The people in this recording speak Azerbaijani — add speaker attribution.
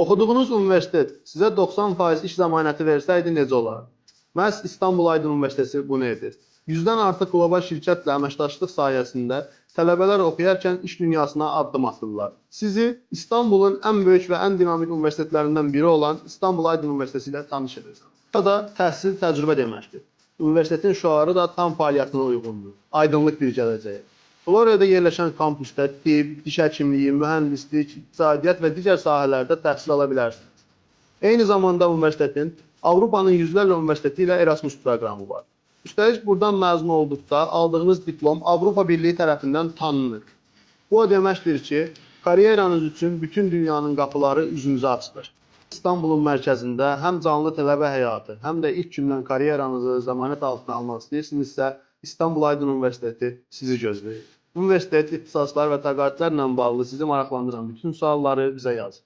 Speaker 1: Oxuduğunuz universitet sizə 90% iş zəmanəti versəydi necə olar? Məhz İstanbul Aydın Universiteti bunu edir. 100-dən artıq qlobal şirkətlə əməkdaşlıq sayəsində tələbələr oxuyarkən iş dünyasına addım atırlar. Sizi İstanbulun ən böyük və ən dinamik universitetlərindən biri olan İstanbul Aydın Universiteti ilə tanış edir. Bu da təhsil təcrübə deməkdir. Universitetin şüarı da tam fəaliyyətinə uyğundur. Aydınlıq bir gələcəyə. Floryada yerləşən kampüsdə tibb, diş həkimliyi, mühəndislik, iqtisadiyyat və digər sahələrdə təhsil ala bilərsiniz. Eyni zamanda universitetin Avropanın yüzlərlə universiteti ilə Erasmus proqramı var. Üstəlik buradan məzun olduqda aldığınız diplom Avropa Birliyi tərəfindən tanınır. Bu o deməkdir ki, karyeranız üçün bütün dünyanın qapıları üzünüzə açılır. İstanbulun mərkəzində həm canlı tələbə həyatı, həm də ilk gündən karyeranızı zəmanət altına almaq istəyirsinizsə, İstanbul Aydın Universiteti sizi gözləyir. Universitet ixtisaslar və təqaüdlərlə bağlı sizi maraqlandıran bütün sualları bizə yazın.